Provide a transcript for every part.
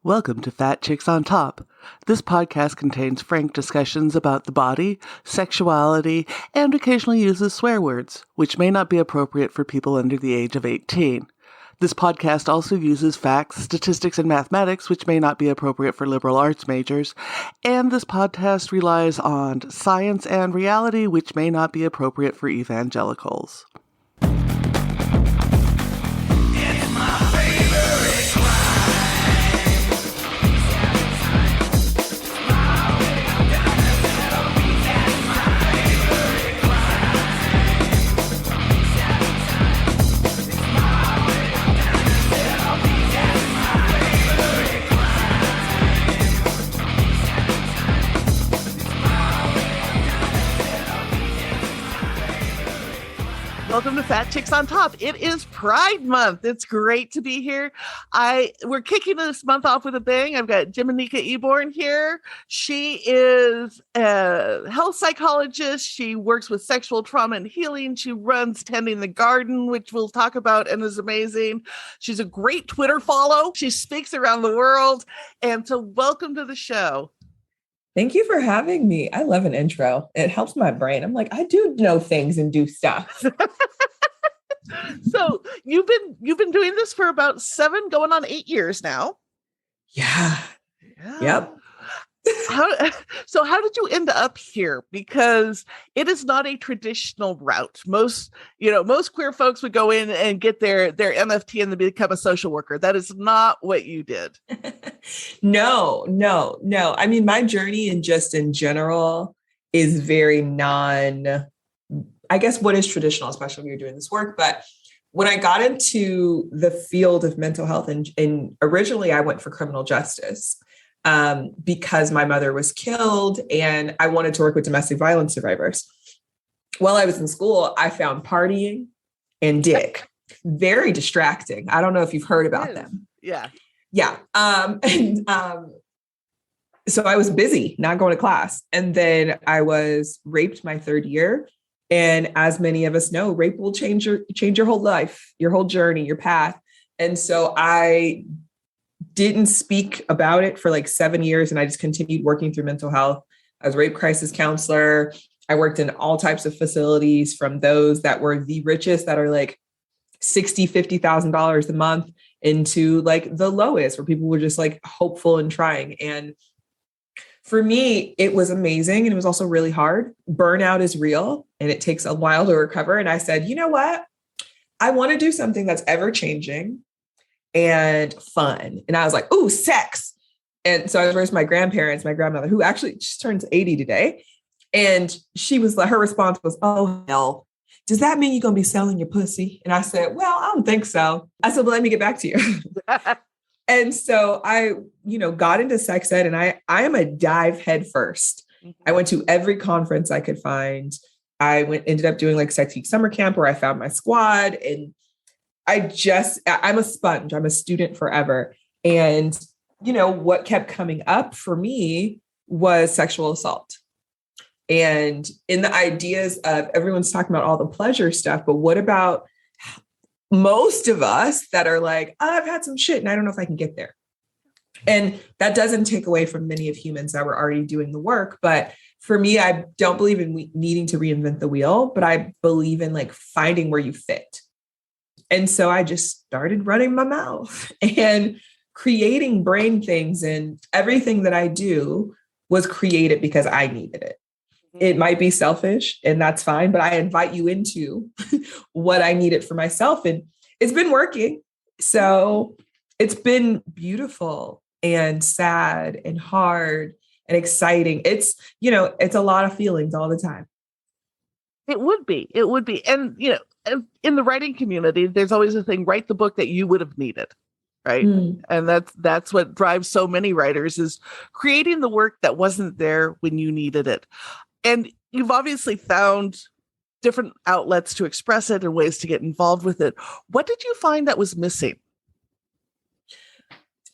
Welcome to Fat Chicks on Top. This podcast contains frank discussions about the body, sexuality, and occasionally uses swear words, which may not be appropriate for people under the age of 18. This podcast also uses facts, statistics, and mathematics, which may not be appropriate for liberal arts majors. And this podcast relies on science and reality, which may not be appropriate for evangelicals. Welcome to Fat Chicks on Top. It is Pride Month. It's great to be here. We're kicking this month off with a bang. I've got Jimanekia Eborn here. She is a health psychologist. She works with sexual trauma and healing. She runs Tending the Garden, which we'll talk about, and is amazing. She's a great Twitter follow. She speaks around the world. And so welcome to the show. Thank you for having me. I love an intro. It helps my brain. I'm like, I do know things and do stuff. So you've been doing this for about 7, going on 8 years now. Yeah. Yep. How did you end up here? Because it is not a traditional route. Most queer folks would go in and get their MFT and then become a social worker. That is not what you did. No. I mean, my journey in general is very I guess what is traditional, especially when you're doing this work. But when I got into the field of mental health and originally I went for criminal justice, because my mother was killed and I wanted to work with domestic violence survivors. While I was in school, I found partying and dick very distracting. I don't know if you've heard about them. Yeah. So I was busy, not going to class. And then I was raped my 3rd year. And as many of us know, rape will change your whole life, your whole journey, your path. And so I didn't speak about it for like 7 years. And I just continued working through mental health. I was a rape crisis counselor. I worked in all types of facilities, from those that were the richest that are like $60,000, $50,000 a month, into like the lowest where people were just like hopeful and trying. And for me, it was amazing. And it was also really hard. Burnout is real and it takes a while to recover. And I said, you know what? I want to do something that's ever changing and fun. And I was like, ooh, sex. And so I was raised by my grandmother, who actually just turns 80 today. And she was like, her response was, oh, hell, does that mean you're going to be selling your pussy? And I said, well, I don't think so. I said, well, let me get back to you. And so I, got into sex ed, and I am a dive head first. Mm-hmm. I went to every conference I could find. Ended up doing like Sex Week summer camp where I found my squad, and I'm a sponge. I'm a student forever. And, what kept coming up for me was sexual assault. And in the ideas of everyone's talking about all the pleasure stuff, but what about most of us that are like, I've had some shit and I don't know if I can get there. And that doesn't take away from many of humans that were already doing the work. But for me, I don't believe in needing to reinvent the wheel, but I believe in like finding where you fit. And so I just started running my mouth and creating brain things, and everything that I do was created because I needed it. It might be selfish, and that's fine, but I invite you into what I needed for myself. And it's been working. So it's been beautiful and sad and hard and exciting. It's a lot of feelings all the time. It would be. And, in the writing community, there's always a thing, write the book that you would have needed. Right. And that's what drives so many writers, is creating the work that wasn't there when you needed it. And you've obviously found different outlets to express it and ways to get involved with it. What did you find that was missing?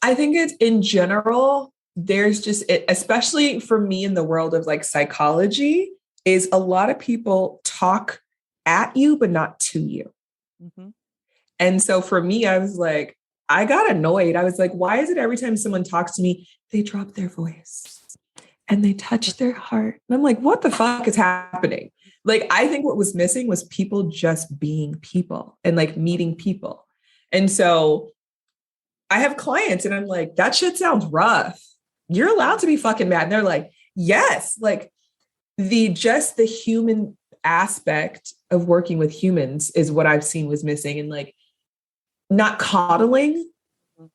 I think it's in general, there's just, especially for me in the world of like psychology, is a lot of people talk at you, but not to you. Mm-hmm. And so for me, I was like, I got annoyed. I was like, why is it every time someone talks to me, they drop their voice and they touch their heart? And I'm like, what the fuck is happening? Like, I think what was missing was people just being people and like meeting people. And so I have clients and I'm like, that shit sounds rough. You're allowed to be fucking mad. And they're like, yes, like the human aspect of working with humans is what I've seen was missing. And like not coddling,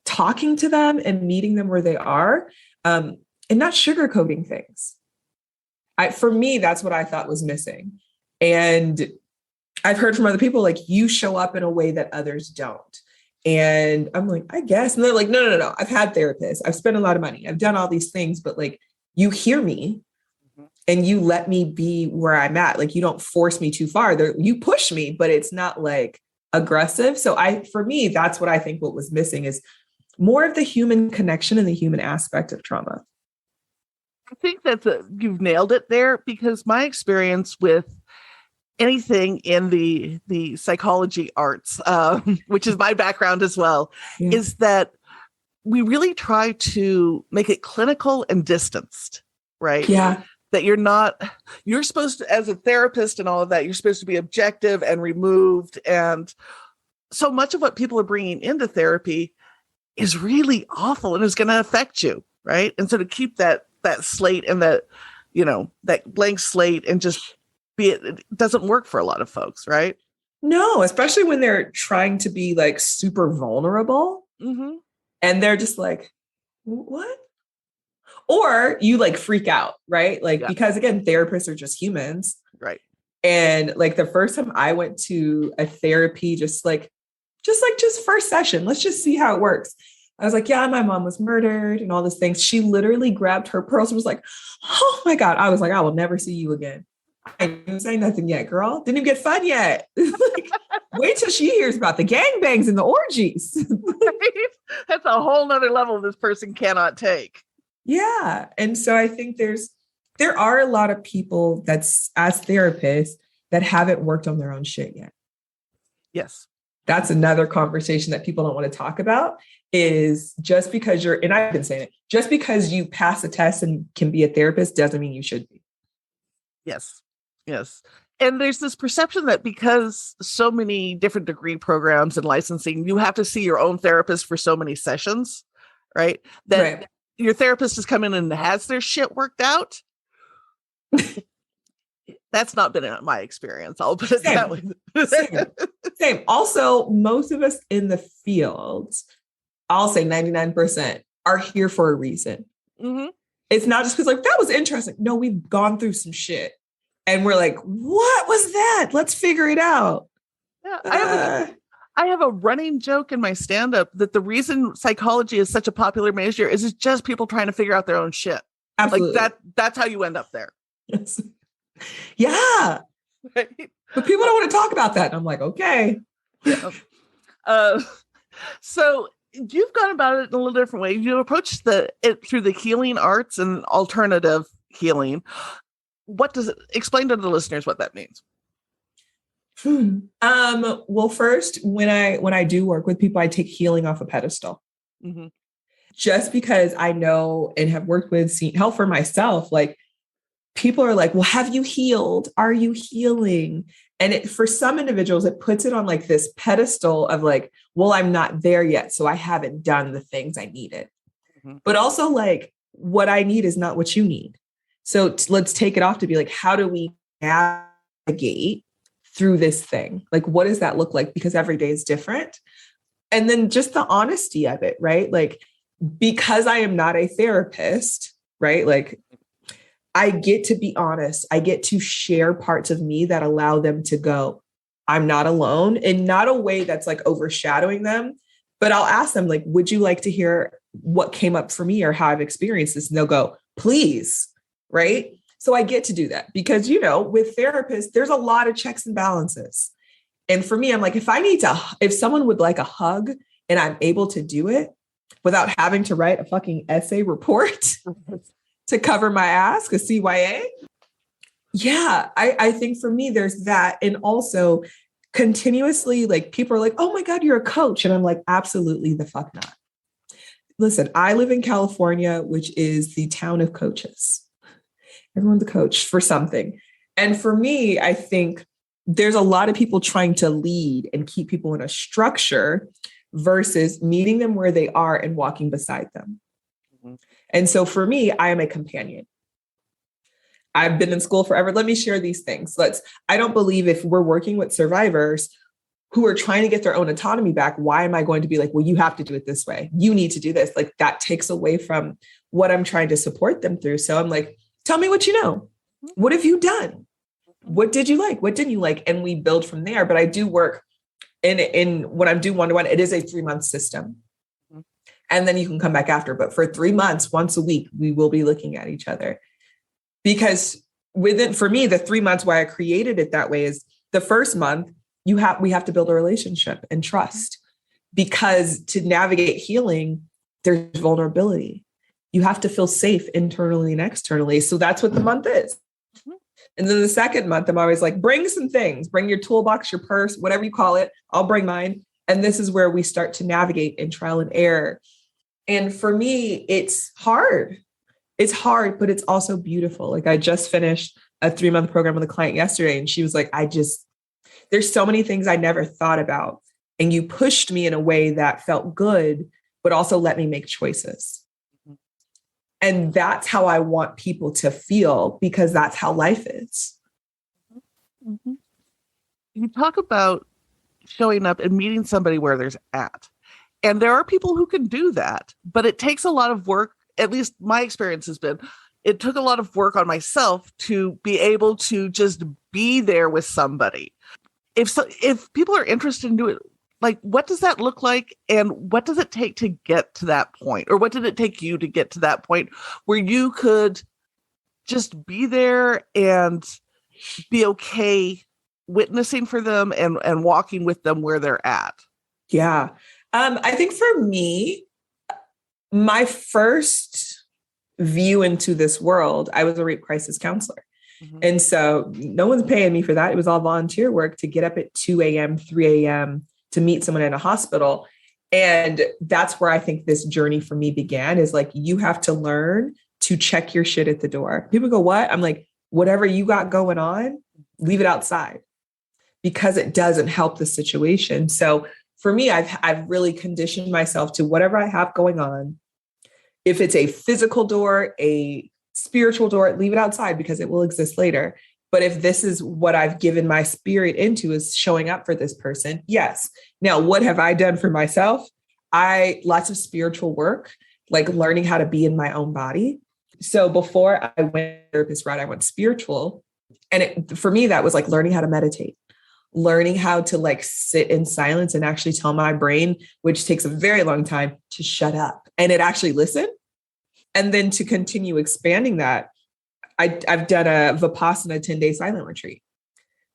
talking to them and meeting them where they are, and not sugarcoating things. For me, that's what I thought was missing. And I've heard from other people, like, you show up in a way that others don't. And I'm like, I guess. And they're like, no. I've had therapists. I've spent a lot of money. I've done all these things, but like, you hear me and you let me be where I'm at. Like, you don't force me too far. You push me, but it's not like aggressive. So for me, that's what I think what was missing is more of the human connection and the human aspect of trauma. I think that you've nailed it there, because my experience with anything in the psychology arts, which is my background as well, is that we really try to make it clinical and distanced, right? Yeah. That you're supposed to, as a therapist and all of that, you're supposed to be objective and removed. And so much of what people are bringing into therapy is really awful and is going to affect you, right? And so to keep that slate and that blank slate and just it doesn't work for a lot of folks, right? No, especially when they're trying to be like super vulnerable, and they're just like, what? Or you like freak out, right? Like, because again, therapists are just humans. Right. And like the first time I went to a therapy, just first session, let's just see how it works. I was like, yeah, my mom was murdered and all these things. She literally grabbed her pearls and was like, oh my God. I was like, I will never see you again. I didn't say nothing yet, girl. Didn't even get fun yet. Like, wait till she hears about the gangbangs and the orgies. Right? That's a whole nother level this person cannot take. Yeah. And so I think there are a lot of people that's as therapists that haven't worked on their own shit yet. Yes. That's another conversation that people don't want to talk about, is just because and I've been saying it, just because you pass a test and can be a therapist doesn't mean you should be. Yes. Yes. And there's this perception that because so many different degree programs and licensing, you have to see your own therapist for so many sessions, right? That your therapist has come in and has their shit worked out. That's not been my experience. I'll put it that way. Same. Also, most of us in the field, I'll say 99%, are here for a reason. Mm-hmm. It's not just because like, that was interesting. No, we've gone through some shit. And we're like, what was that? Let's figure it out. Yeah, I have a running joke in my stand-up that the reason psychology is such a popular major is it's just people trying to figure out their own shit. Absolutely. Like that's how you end up there. Yes. Yeah. Right. But people don't want to talk about that. And I'm like, okay. Yeah. So you've gone about it in a little different way. You approach it through the healing arts and alternative healing. What does it explain to the listeners what that means? Well, first, when I do work with people, I take healing off a pedestal. Mm-hmm. Just because I know and have worked with help for myself, like people are like, well, have you healed? Are you healing? And for some individuals, it puts it on like this pedestal of like, well, I'm not there yet, so I haven't done the things I needed. Mm-hmm. But also like, what I need is not what you need. So let's take it off to be like, how do we navigate through this thing? Like, what does that look like? Because every day is different. And then just the honesty of it, right? Like, because I am not a therapist, right? Like, I get to be honest. I get to share parts of me that allow them to go, I'm not alone, in not a way that's like overshadowing them, but I'll ask them like, would you like to hear what came up for me or how I've experienced this? And they'll go, please. Right. So I get to do that because, with therapists, there's a lot of checks and balances. And for me, I'm like, if someone would like a hug and I'm able to do it without having to write a fucking essay report to cover my ass, a CYA. Yeah. I think for me, there's that. And also continuously, like people are like, oh my God, you're a coach. And I'm like, absolutely the fuck not. Listen, I live in California, which is the town of coaches. Everyone's a coach for something. And for me, I think there's a lot of people trying to lead and keep people in a structure versus meeting them where they are and walking beside them. Mm-hmm. And so for me, I am a companion. I've been in school forever. Let me share these things. I don't believe if we're working with survivors who are trying to get their own autonomy back, why am I going to be like, well, you have to do it this way. You need to do this. Like that takes away from what I'm trying to support them through. So I'm like, tell me what you know. What have you done? What did you like? What didn't you like? And we build from there. But I do work in when I'm doing one-to-one, it is a 3-month system. And then you can come back after. But for 3 months, once a week, we will be looking at each other. Because for me, the 3 months why I created it that way is the first month, we have to build a relationship and trust, because to navigate healing, there's vulnerability. You have to feel safe internally and externally. So that's what the month is. And then the second month, I'm always like, bring some things, bring your toolbox, your purse, whatever you call it. I'll bring mine. And this is where we start to navigate in trial and error. And for me, it's hard. It's hard, but it's also beautiful. Like I just finished a 3-month program with a client yesterday, and she was like, there's so many things I never thought about. And you pushed me in a way that felt good, but also let me make choices. And that's how I want people to feel, because that's how life is. Mm-hmm. You talk about showing up and meeting somebody where there's at. And there are people who can do that, but it takes a lot of work. At least my experience has been, it took a lot of work on myself to be able to just be there with somebody. If people are interested in doing it, like, what does that look like? And what does it take to get to that point? Or what did it take you to get to that point where you could just be there and be okay witnessing for them and walking with them where they're at? Yeah. I think for me, my first view into this world, I was a rape crisis counselor. Mm-hmm. And so no one's paying me for that. It was all volunteer work to get up at 2 a.m., 3 a.m. to meet someone in a hospital. And that's where I think this journey for me began, is like, you have to learn to check your shit at the door. People go, what? I'm like, whatever you got going on, leave it outside, because it doesn't help the situation. So for me, I've really conditioned myself to whatever I have going on. If it's a physical door, a spiritual door, leave it outside, because it will exist later. But if this is what I've given my spirit into, is showing up for this person, yes. Now, what have I done for myself? Lots of spiritual work, like learning how to be in my own body. So before I went therapist route, I went spiritual. And for me, that was like learning how to meditate, learning how to like sit in silence and actually tell my brain, which takes a very long time, to shut up, and it actually listen. And then to continue expanding that, I've done a Vipassana 10-day silent retreat,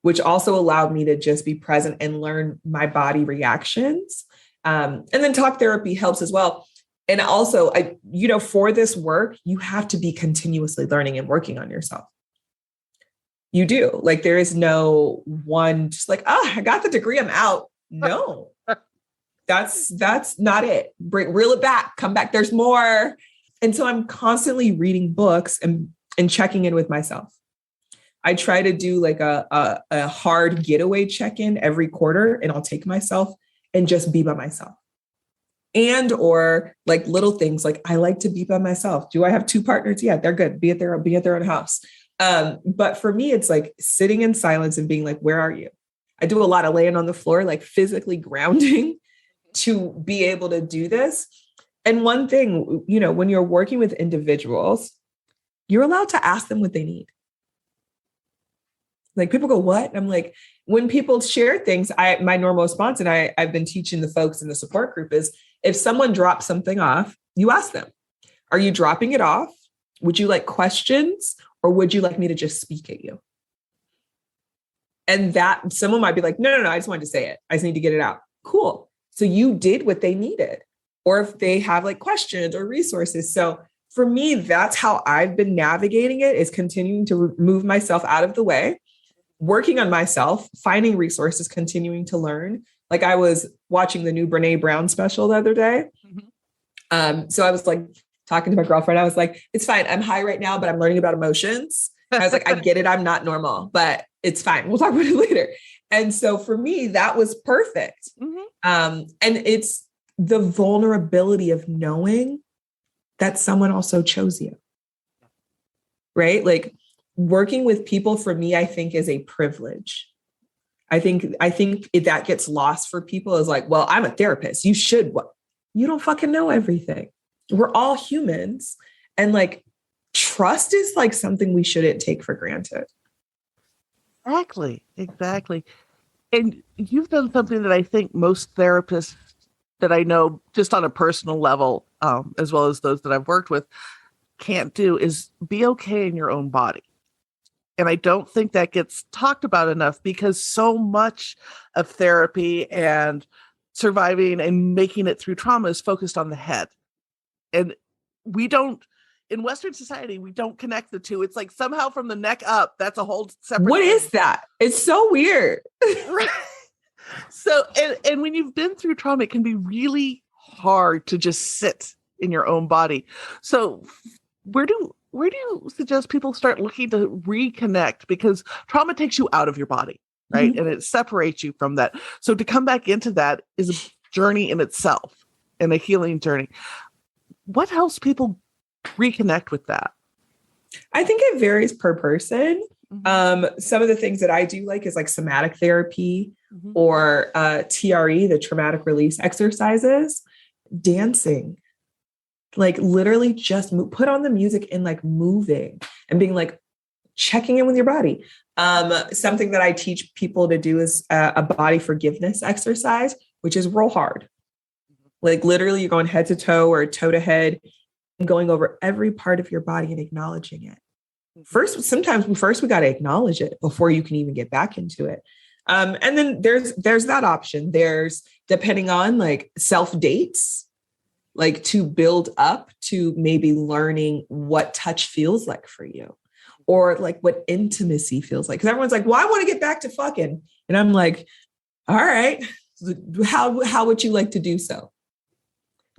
which also allowed me to just be present and learn my body reactions. And then talk therapy helps as well. And also, for this work, you have to be continuously learning and working on yourself. You do. Like, there is no one just like, I got the degree, I'm out. No, that's not it. Reel it back, come back. There's more. And so I'm constantly reading books and checking in with myself. I try to do like a hard getaway check-in every quarter, and I'll take myself and just be by myself. Or like little things, like I like to be by myself. Do I have 2 partners? Yeah, they're good. Be at their own house. But for me, it's like sitting in silence and being like, where are you? I do a lot of laying on the floor, like physically grounding to be able to do this. And one thing, when you're working with individuals, you're allowed to ask them what they need. Like, people go, what? And I'm like, when people share things, my normal response, and I've been teaching the folks in the support group, is if someone drops something off, you ask them, are you dropping it off? Would you like questions, or would you like me to just speak at you? And that someone might be like, no, I just wanted to say it. I just need to get it out. Cool. So you did what they needed. Or if they have like questions or resources. So for me, that's how I've been navigating it, is continuing to move myself out of the way working on myself, finding resources, continuing to learn. Like I was watching the new Brene Brown special the other day. So I was like talking to my girlfriend. I was like, it's fine. I'm high right now, but I'm learning about emotions. I was like, I get it. I'm not normal, but it's fine. We'll talk about it later. And so for me, that was perfect. And it's the vulnerability of knowing that someone also chose you, right? Like working with people for me, I think is a privilege. I think if that gets lost for people is like, well, I'm a therapist. You should, what? You don't fucking know everything. We're all humans. And like, trust is like something we shouldn't take for granted. Exactly. And you've done something that I think most therapists that I know just on a personal level, as well as those that I've worked with, can't do, is be okay in your own body. And I don't think that gets talked about enough because so much of therapy and surviving and making it through trauma is focused on the head. And we don't, in Western society, we don't connect the two. It's like somehow from the neck up, that's a whole separate What thing. is that? It's so weird. Right. So, and when you've been through trauma, it can be really hard to just sit in your own body. So where do you suggest people start looking to reconnect? Because trauma takes you out of your body, right? And it separates you from that. So to come back into that is a journey in itself and a healing journey. What helps people reconnect with that? I think it varies per person. Some of the things that I do like is like somatic therapy or TRE, the traumatic release exercises, dancing, like literally just put on the music and like moving and being like checking in with your body. Something that I teach people to do is a body forgiveness exercise, which is roll hard. Like literally you're going head to toe or toe to head and going over every part of your body and acknowledging it. Sometimes we got to acknowledge it before you can even get back into it. And then there's that option. There's, depending on like self dates, like to build up to maybe learning what touch feels like for you or like what intimacy feels like. Cause everyone's like, well, I want to get back to fucking. And I'm like, all right, how would you like to do so?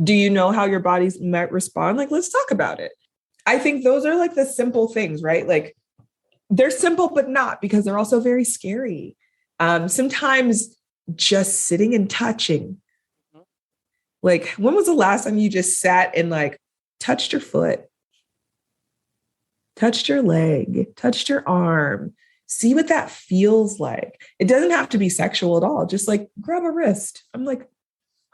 Do you know how your bodies might respond? Like, let's talk about it. I think those are like the simple things, right? Like they're simple, but not, because they're also very scary. Sometimes just sitting and touching. Like, when was the last time you just sat and like touched your foot, touched your leg, touched your arm? See what that feels like. It doesn't have to be sexual at all. Just like grab a wrist. I'm like,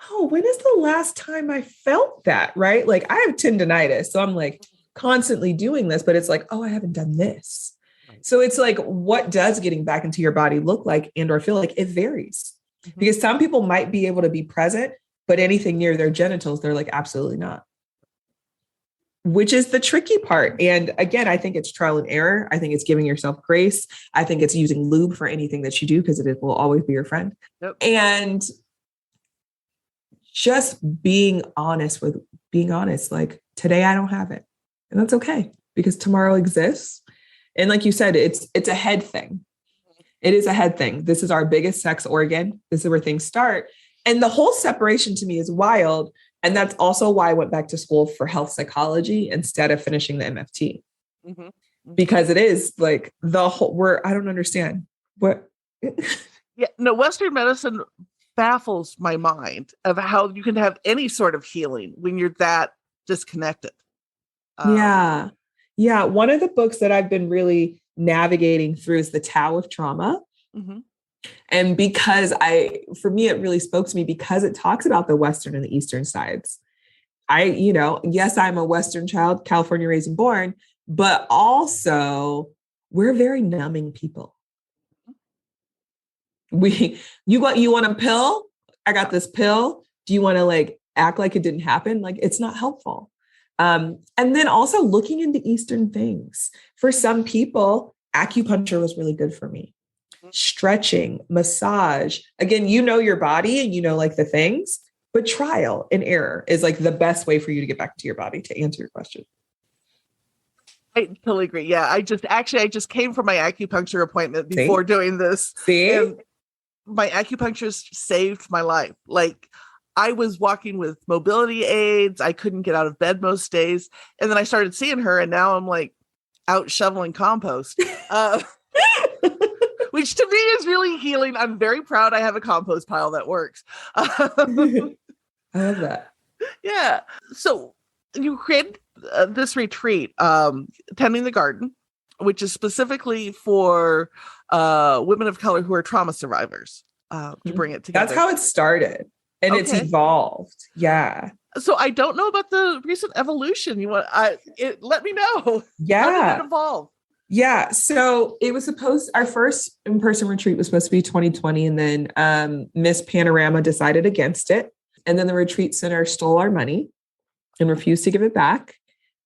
oh, when is the last time I felt that? Right? Like I have tendonitis. So I'm like constantly doing this, but it's like, oh, I haven't done this. So it's like, what does getting back into your body look like and or feel like? It varies because some people might be able to be present, but anything near their genitals, they're like, absolutely not. Which is the tricky part. And again, I think it's trial and error. I think it's giving yourself grace. I think it's using lube for anything that you do because it will always be your friend. Yep. And just being honest. Like today, I don't have it. And that's okay because tomorrow exists. And like you said, it's a head thing. It is a head thing. This is our biggest sex organ. This is where things start. And the whole separation to me is wild. And that's also why I went back to school for health psychology instead of finishing the MFT. Because it is like the whole, I don't understand what. Yeah, no, Western medicine baffles my mind of how you can have any sort of healing when you're that disconnected. Yeah. One of the books that I've been really navigating through is the Tao of Trauma. And because for me, it really spoke to me because it talks about the Western and the Eastern sides. Yes, I'm a Western child, California raised and born, but also we're very numbing people. You want a pill? I got this pill. Do you want to like act like it didn't happen? Like it's not helpful. And then also looking into Eastern things. For some people, acupuncture was really good for me. Stretching, massage. Again, you know your body and you know like the things, but trial and error is like the best way for you to get back to your body, to answer your question. I totally agree. Yeah, I just came from my acupuncture appointment before doing this. See? And my acupuncturist saved my life. Like, I was walking with mobility aids. I couldn't get out of bed most days. And then I started seeing her, and now I'm like out shoveling compost, which to me is really healing. I'm very proud I have a compost pile that works. I love that. Yeah. So you created this retreat, Tending the Garden, which is specifically for women of color who are trauma survivors, to bring it together. That's how it started. And it's evolved. Yeah. So I don't know about the recent evolution. Let me know. Yeah. How did it evolve? Yeah. So it was our first in-person retreat was supposed to be 2020. And then Miss Panorama decided against it. And then the retreat center stole our money and refused to give it back.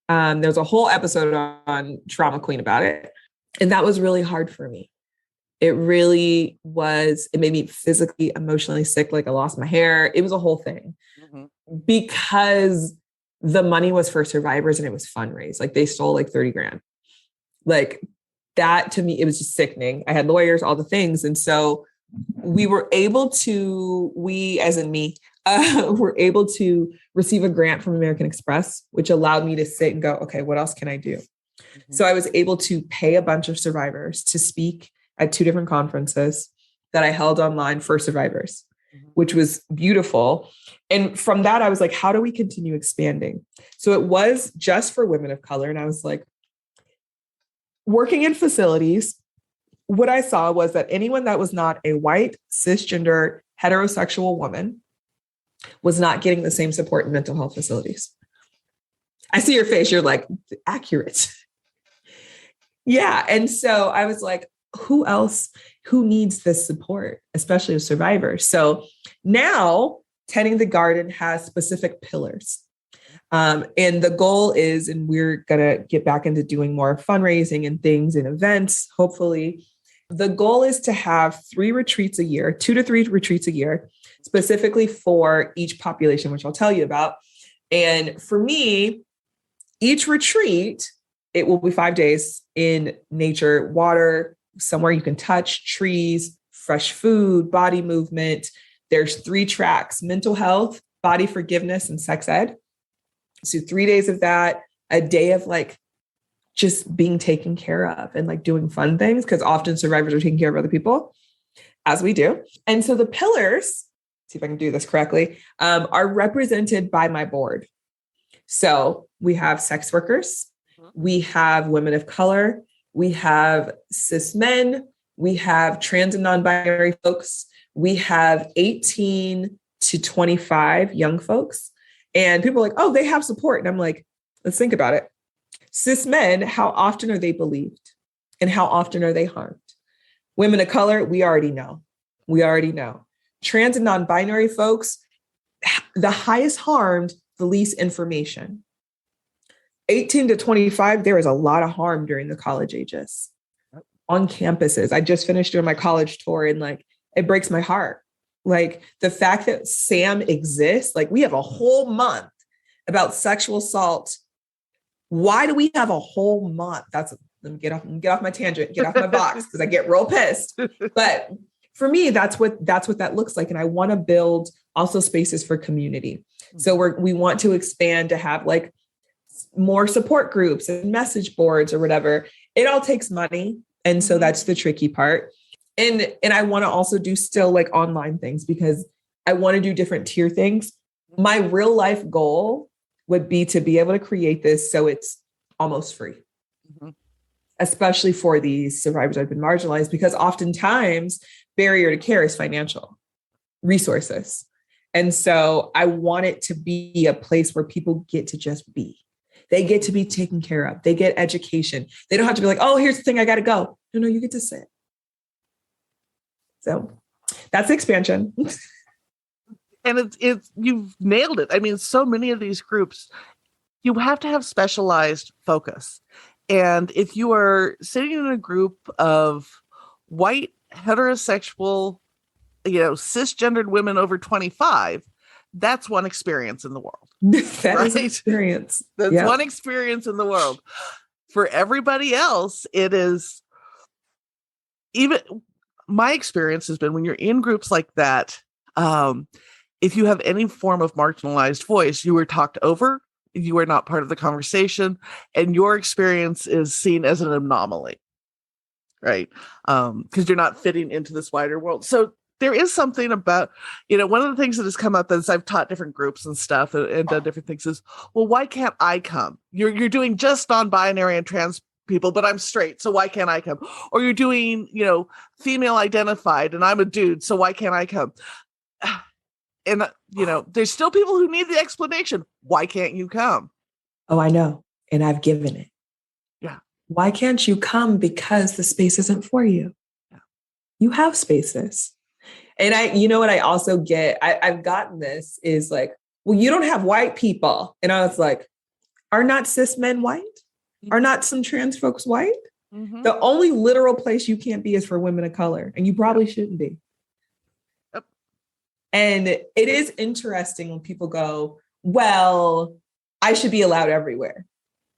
There's a whole episode on Trauma Queen about it. And that was really hard for me. It really was. It made me physically, emotionally sick. Like I lost my hair. It was a whole thing because the money was for survivors and it was fundraised. Like they stole like 30 grand. Like that to me, it was just sickening. I had lawyers, all the things. And so we were able to, were able to receive a grant from American Express, which allowed me to sit and go, okay, what else can I do? So I was able to pay a bunch of survivors to speak at 2 different conferences that I held online for survivors, which was beautiful. And from that, I was like, how do we continue expanding? So it was just for women of color. And I was like, working in facilities, what I saw was that anyone that was not a white, cisgender, heterosexual woman was not getting the same support in mental health facilities. I see your face. You're like, accurate. Yeah. And so I was like, who else, who needs this support, especially as survivors? So now Tending the Garden has specific pillars. And the goal is, and we're going to get back into doing more fundraising and things and events, hopefully. The goal is to have 3 retreats a year, 2 to 3 retreats a year, specifically for each population, which I'll tell you about. And for me, each retreat, it will be 5 days in nature, water, somewhere you can touch, trees, fresh food, body movement. There's 3 tracks: mental health, body forgiveness, and sex ed. So 3 days of that, a day of like just being taken care of and like doing fun things, because often survivors are taking care of other people, as we do. And so the pillars, see if I can do this correctly, are represented by my board. So we have sex workers, we have women of color, we have cis men, we have trans and non-binary folks, we have 18 to 25 young folks. And people are like, oh, they have support. And I'm like, let's think about it. Cis men, how often are they believed? And how often are they harmed? Women of color, we already know. Trans and non-binary folks, the highest harmed, the least information. 18 to 25, there is a lot of harm during the college ages on campuses. I just finished doing my college tour and like, it breaks my heart. Like the fact that SAM exists, like we have a whole month about sexual assault. Why do we have a whole month? Let me get off my tangent, get off my box, because I get real pissed. But for me, that's what that looks like. And I want to build also spaces for community. So we want to expand to have like more support groups and message boards or whatever. It all takes money. And so that's the tricky part. And I want to also do still like online things, because I want to do different tier things. My real life goal would be to be able to create this so it's almost free, especially for these survivors that have been marginalized, because oftentimes barrier to care is financial resources. And so I want it to be a place where people get to just be. They get to be taken care of. They get education. They don't have to be like, oh, here's the thing, I got to go. No, you get to sit. So that's expansion. And it's you've nailed it. I mean, so many of these groups, you have to have specialized focus. And if you are sitting in a group of white, heterosexual, cisgendered women over 25, that's one experience in the world. That is experience. That's one experience in the world. for everybody else, it is, even my experience has been when you're in groups like that, if you have any form of marginalized voice, you were talked over, you are not part of the conversation, and your experience is seen as an anomaly, right? Because you're not fitting into this wider world. So there is something about, one of the things that has come up as I've taught different groups and stuff and done different things is, well, why can't I come? You're doing just non-binary and trans people, but I'm straight, so why can't I come? Or you're doing, female identified and I'm a dude, so why can't I come? And, there's still people who need the explanation. Why can't you come? Oh, I know. And I've given it. Yeah. Why can't you come? Because the space isn't for you. Yeah. You have spaces. And what I also get, I've gotten this is like, well, you don't have white people. And I was like, are not cis men white? Mm-hmm. Are not some trans folks white? Mm-hmm. The only literal place you can't be is for women of color. And you probably shouldn't be. And it is interesting when people go, well, I should be allowed everywhere.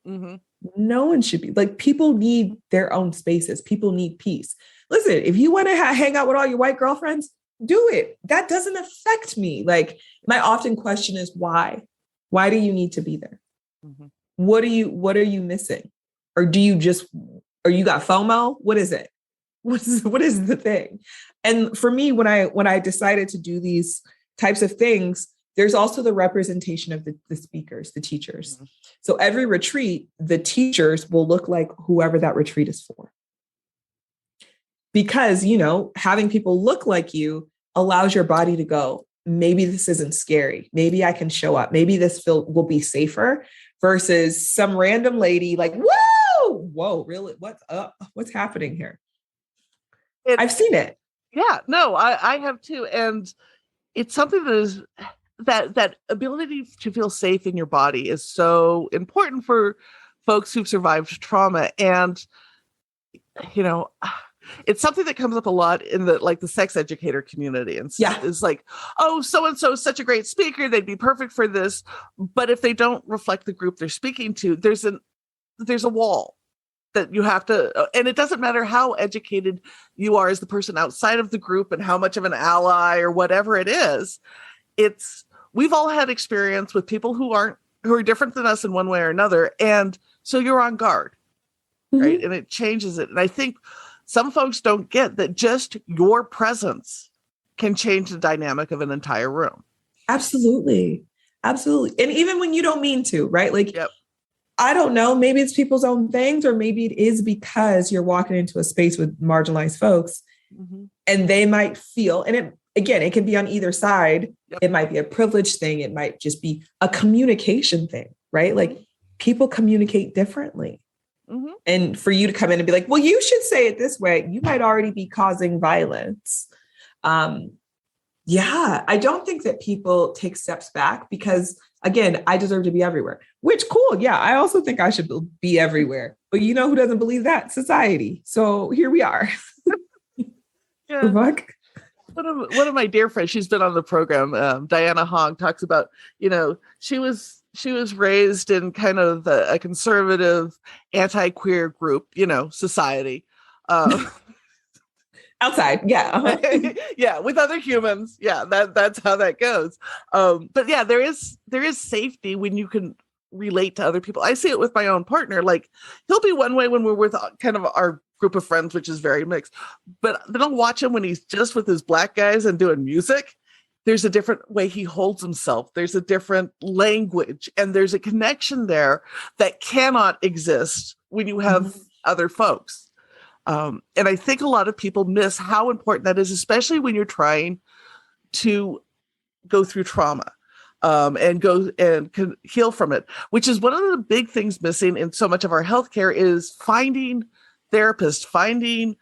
Mm-hmm. No one should be. Like, people need their own spaces. People need peace. Listen, if you want to hang out with all your white girlfriends, do it. That doesn't affect me. Like, my often question is why? Why do you need to be there? Mm-hmm. What are you missing? Or do you got FOMO? What is it? What is the thing? And for me, when I decided to do these types of things, there's also the representation of the speakers, the teachers. Mm-hmm. So every retreat, the teachers will look like whoever that retreat is for. Because, having people look like you allows your body to go, maybe this isn't scary. Maybe I can show up. Maybe this will be safer versus some random lady like, whoa, really? What's up? What's happening here? I've seen it. Yeah, no, I have too. And it's something that is that ability to feel safe in your body is so important for folks who've survived trauma. And, it's something that comes up a lot in the sex educator community. And yeah, it's like, oh, so-and-so is such a great speaker. They'd be perfect for this. But if they don't reflect the group they're speaking to, there's a wall that you have to, and it doesn't matter how educated you are as the person outside of the group and how much of an ally or whatever it is. We've all had experience with people who are different than us in one way or another. And so you're on guard, mm-hmm. right? And it changes it. And I think some folks don't get that just your presence can change the dynamic of an entire room. Absolutely. Absolutely. And even when you don't mean to, right? Like, yep. I don't know, maybe it's people's own things, or maybe it is because you're walking into a space with marginalized folks, mm-hmm. and they might feel, and it can be on either side. Yep. It might be a privilege thing. It might just be a communication thing, right? Mm-hmm. Like, people communicate differently. Mm-hmm. And for you to come in and be like, well, you should say it this way, you might already be causing violence. Yeah, I don't think that people take steps back because, again, I deserve to be everywhere, which cool. Yeah, I also think I should be everywhere. But you know who doesn't believe that? Society. So here we are. Yeah. One of my dear friends, she's been on the program, Diana Hong, talks about, she was raised in kind of a conservative, anti-queer group, society. Outside. Yeah. Uh-huh. Yeah. With other humans. Yeah. That's how that goes. But yeah, there is safety when you can relate to other people. I see it with my own partner. Like, he'll be one way when we're with kind of our group of friends, which is very mixed, but then I'll watch him when he's just with his black guys and doing music. There's a different way he holds himself. There's a different language, and there's a connection there that cannot exist when you have mm-hmm. other folks. And I think a lot of people miss how important that is, especially when you're trying to go through trauma and go and heal from it, which is one of the big things missing in so much of our healthcare is finding therapists, finding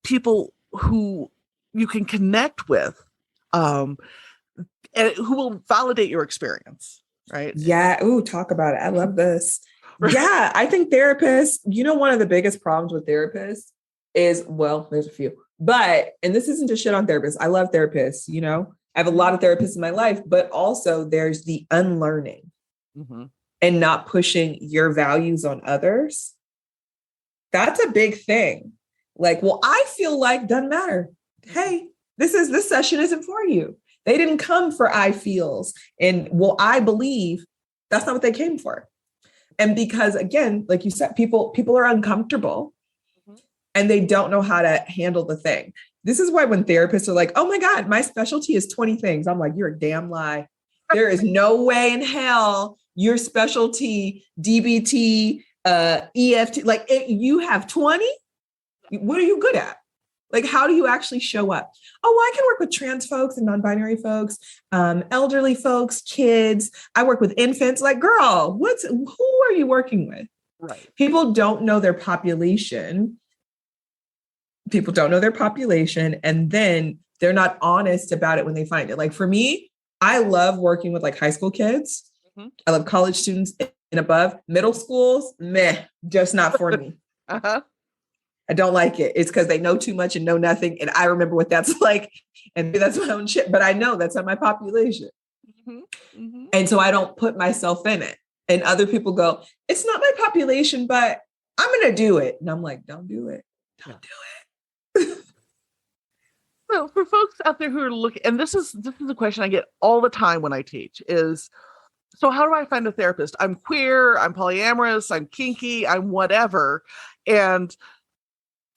people who you can connect with and who will validate your experience, right? Yeah. Ooh, talk about it. I love this. Yeah, I think therapists, one of the biggest problems with therapists is, well, there's a few, and this isn't to shit on therapists. I love therapists, I have a lot of therapists in my life, but also there's the unlearning. Mm-hmm. and not pushing your values on others, that's a big thing. Like, well, I feel like doesn't matter. Hey, this session isn't for you. They didn't come for I feels. And well, I believe that's not what they came for. And because again, like you said, people are uncomfortable and they don't know how to handle the thing. This is why when therapists are like, oh my God, my specialty is 20 things. I'm like, you're a damn lie. There is no way in hell your specialty, DBT, EFT, like you have 20. What are you good at? Like, how do you actually show up? Oh, well, I can work with trans folks and non-binary folks, elderly folks, kids. I work with infants. Like, girl, who are you working with? Right. People don't know their population. And then they're not honest about it when they find it. Like for me, I love working with like high school kids. Mm-hmm. I love college students and above. Middle schools, just not for me. Uh-huh. I don't like it. It's because they know too much and know nothing. And I remember what that's like. And that's my own shit. But I know that's not my population. Mm-hmm. Mm-hmm. And so I don't put myself in it. And other people go, it's not my population, but I'm going to do it. And I'm like, don't do it. Don't do it. So for folks out there who are looking, and this is a question I get all the time when I teach is, so how do I find a therapist? I'm queer, I'm polyamorous, I'm kinky, I'm whatever. And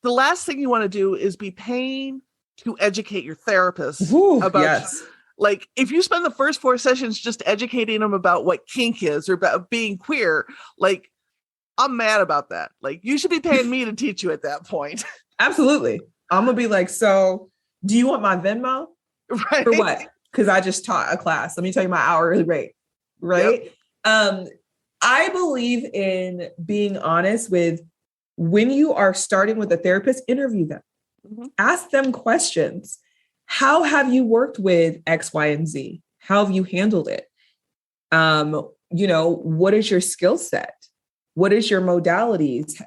the last thing you want to do is be paying to educate your therapist about, like, if you spend the first 4 sessions just educating them about what kink is or about being queer, like, I'm mad about that. Like, you should be paying me to teach you at that point. Absolutely. I'm going to be like, so do you want my Venmo? Right. For what? Because I just taught a class. Let me tell you my hourly rate. Right. Yep. I believe in being honest with when you are starting with a therapist, interview them, ask them questions. How have you worked with X, Y, and Z? How have you handled it? What is your skill set? What is your modalities?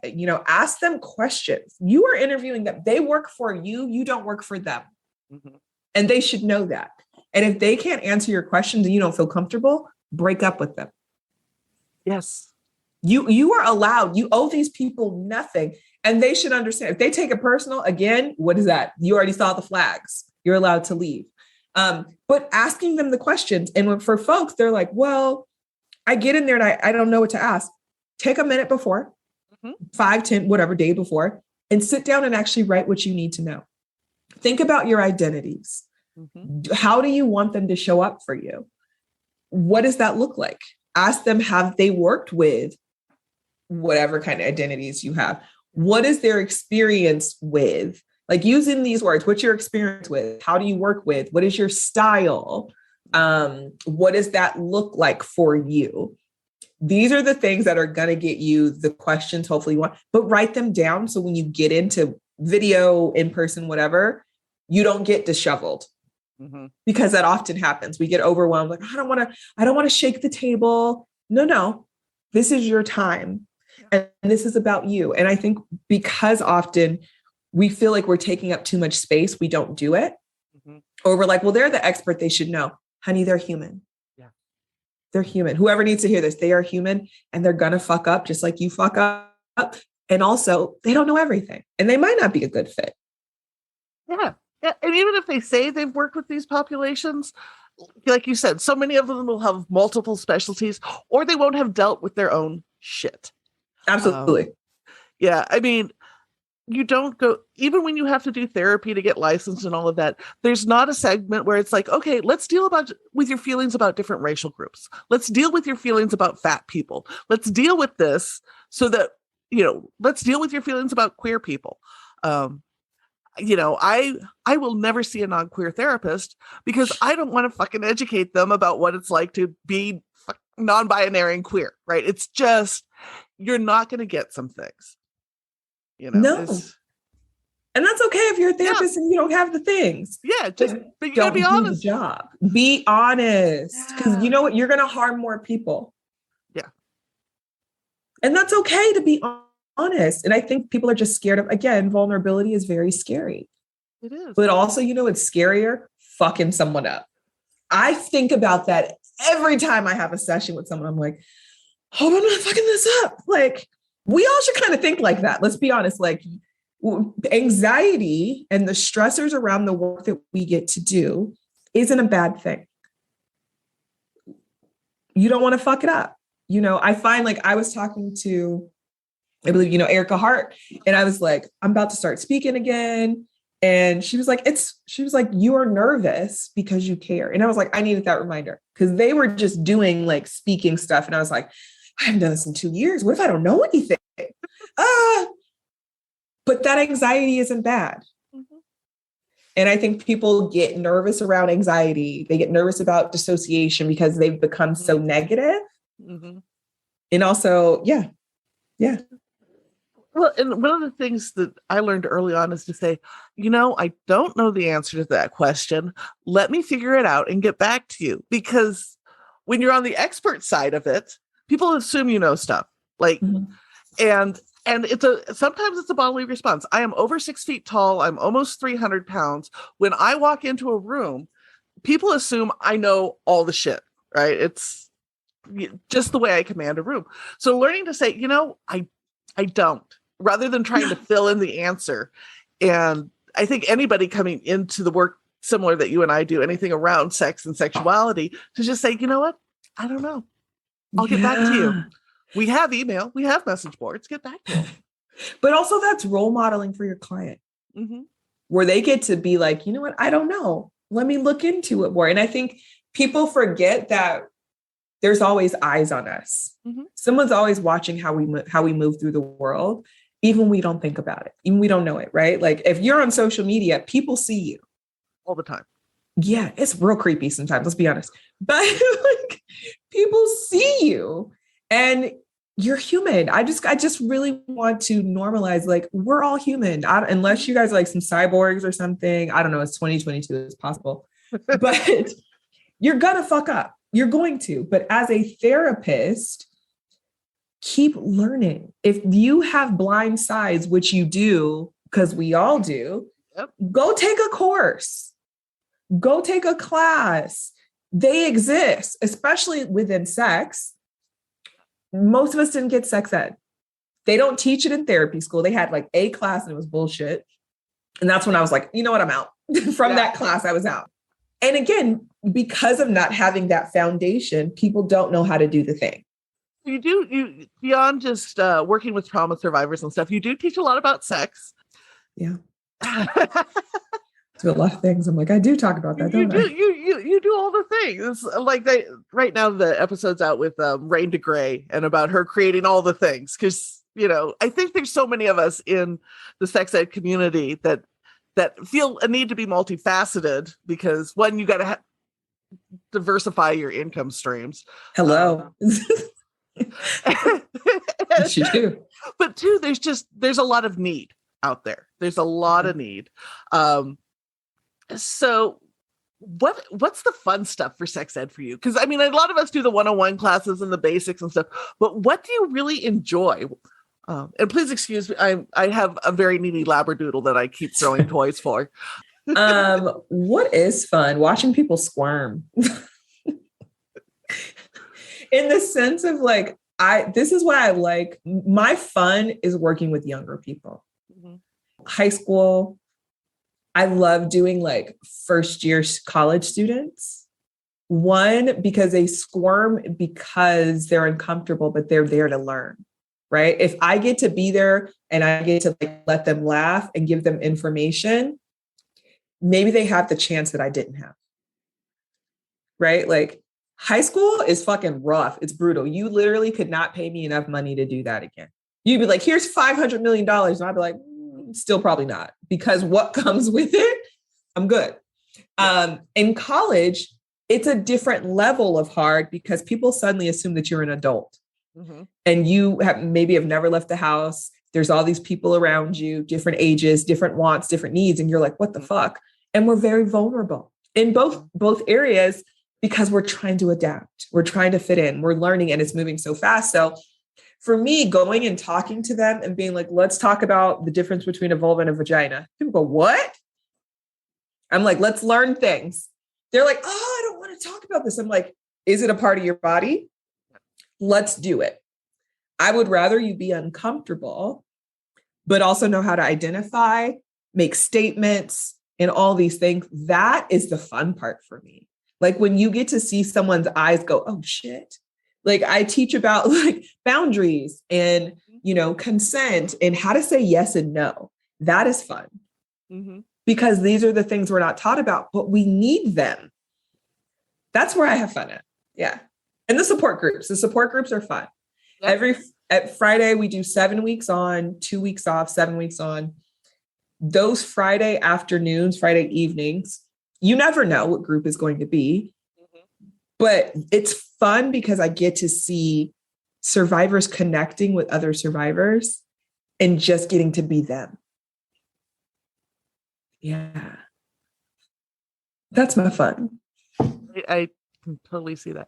Ask them questions. You are interviewing them. They work for you. You don't work for them. Mm-hmm. And they should know that. And if they can't answer your questions and you don't feel comfortable, break up with them. Yes. You are allowed. You owe these people nothing. And they should understand. If they take it personal, again, what is that? You already saw the flags. You're allowed to leave. But asking them the questions. And for folks, they're like, well, I get in there and I don't know what to ask. Take a minute before, 5, 10, whatever day before, and sit down and actually write what you need to know. Think about your identities. Mm-hmm. How do you want them to show up for you? What does that look like? Ask them, have they worked with whatever kind of identities you have? What is their experience with? Like using these words, what's your experience with? How do you work with? What is your style? What does that look like for you? These are the things that are going to get you the questions hopefully you want, but write them down. So when you get into video, in person, whatever, you don't get disheveled. Mm-hmm. Because that often happens. We get overwhelmed. Like, I don't want to shake the table. No, this is your time. And this is about you. And I think because often we feel like we're taking up too much space, we don't do it. Mm-hmm. Or we're like, well, they're the expert. They should know. Honey, they're human. Yeah. They're human. Whoever needs to hear this, they are human and they're going to fuck up just like you fuck up. And also they don't know everything and they might not be a good fit. Yeah. And even if they say they've worked with these populations, like you said, so many of them will have multiple specialties or they won't have dealt with their own shit. Absolutely. Yeah. I mean, you don't go, even when you have to do therapy to get licensed and all of that, there's not a segment where it's like, okay, let's deal with your feelings about different racial groups. Let's deal with your feelings about fat people. Let's deal with this so that, let's deal with your feelings about queer people. I will never see a non-queer therapist because I don't want to fucking educate them about what it's like to be non-binary and queer, right? It's just, you're not going to get some things. No. And that's okay if you're a therapist and you don't have the things. Yeah, but you gotta be honest. The job. Be honest. Because you know what? You're gonna harm more people. Yeah. And that's okay to be honest. And I think people are just scared of, again, vulnerability is very scary. It is. But also, it's scarier fucking someone up. I think about that every time I have a session with someone. I'm like, hope I'm not fucking this up. Like, we all should kind of think like that. Let's be honest. Like, anxiety and the stressors around the work that we get to do isn't a bad thing. You don't want to fuck it up. You know, I find like I was talking to, I believe, you know, Erica Hart, and I was like, I'm about to start speaking again. And she was like, you are nervous because you care. And I was like, I needed that reminder, because they were just doing like speaking stuff. And I was like, I haven't done this in 2 years. What if I don't know anything? But that anxiety isn't bad. Mm-hmm. And I think people get nervous around anxiety. They get nervous about dissociation because they've become so negative. Mm-hmm. And also, yeah. Well, and one of the things that I learned early on is to say, you know, I don't know the answer to that question. Let me figure it out and get back to you. Because when you're on the expert side of it, people assume you know stuff. Like, mm-hmm. and sometimes it's a bodily response. I am over 6 feet tall. I'm almost 300 pounds. When I walk into a room, people assume I know all the shit, right? It's just the way I command a room. So learning to say, you know, I don't, rather than trying to fill in the answer. And I think anybody coming into the work similar that you and I do, anything around sex and sexuality, to just say, you know what? I don't know. I'll get back to you. We have email, we have message boards, get back to them. But also that's role modeling for your client, mm-hmm. where they get to be like, you know what? I don't know. Let me look into it more. And I think people forget that there's always eyes on us. Mm-hmm. Someone's always watching how we move through the world, even we don't think about it, even we don't know it, right? Like if you're on social media, people see you all the time. Yeah, it's real creepy sometimes, let's be honest. But like, people see you and you're human. I just really want to normalize, like, we're all human. Unless you guys are like some cyborgs or something. I don't know. It's 2022. It's possible. But you're going to fuck up. You're going to. But as a therapist, keep learning. If you have blind sides, which you do, because we all do, yep. Go take a course. Go take a class. They exist, especially within sex. Most of us didn't get sex ed. They don't teach it in therapy school. They had like a class and it was bullshit. And that's when I was like, you know what, I'm out. From that class, I was out. And again, because of not having that foundation, people don't know how to do the thing. You beyond just working with trauma survivors and stuff, you do teach a lot about sex. Yeah. To a lot of things. I'm like, I do talk about that, don't I? You do all the things. Like right now the episode's out with Rain DeGray and about her creating all the things. Because, you know, I think there's so many of us in the sex ed community that feel a need to be multifaceted because one, you got to diversify your income streams. Hello. Yes, you do. But two, there's a lot of need out there. There's a lot of need. So what's the fun stuff for sex ed for you? Because I mean, a lot of us do the 101 classes and the basics and stuff, but what do you really enjoy? And please excuse me, I have a very needy labradoodle that I keep throwing toys for. What is fun? Watching people squirm. In the sense of like, this is why I like, my fun is working with younger people. Mm-hmm. High school. I love doing like first year college students. One, because they squirm because they're uncomfortable, but they're there to learn, right? If I get to be there and I get to like let them laugh and give them information, maybe they have the chance that I didn't have, right? Like high school is fucking rough. It's brutal. You literally could not pay me enough money to do that again. You'd be like, here's $500 million. And I'd be like, still probably not, because what comes with it, I'm good. In college, it's a different level of hard because people suddenly assume that you're an adult. Mm-hmm. And you have never left the house. There's all these people around you, different ages, different wants, different needs. And you're like, what the fuck? And we're very vulnerable in both areas because we're trying to adapt. We're trying to fit in. We're learning and it's moving so fast. So for me, going and talking to them and being like, let's talk about the difference between a vulva and a vagina. People go, what? I'm like, let's learn things. They're like, oh, I don't want to talk about this. I'm like, is it a part of your body? Let's do it. I would rather you be uncomfortable, but also know how to identify, make statements, and all these things. That is the fun part for me. Like when you get to see someone's eyes go, oh shit. Like I teach about like boundaries and, consent and how to say yes and no. That is fun. Mm-hmm. Because these are the things we're not taught about, but we need them. That's where I have fun at. Yeah. And the support groups are fun. Yep. At Friday, we do 7 weeks on, 2 weeks off, 7 weeks on. Those Friday afternoons, Friday evenings, you never know what group is going to be, but it's fun because I get to see survivors connecting with other survivors and just getting to be them. Yeah. That's my fun. I can totally see that.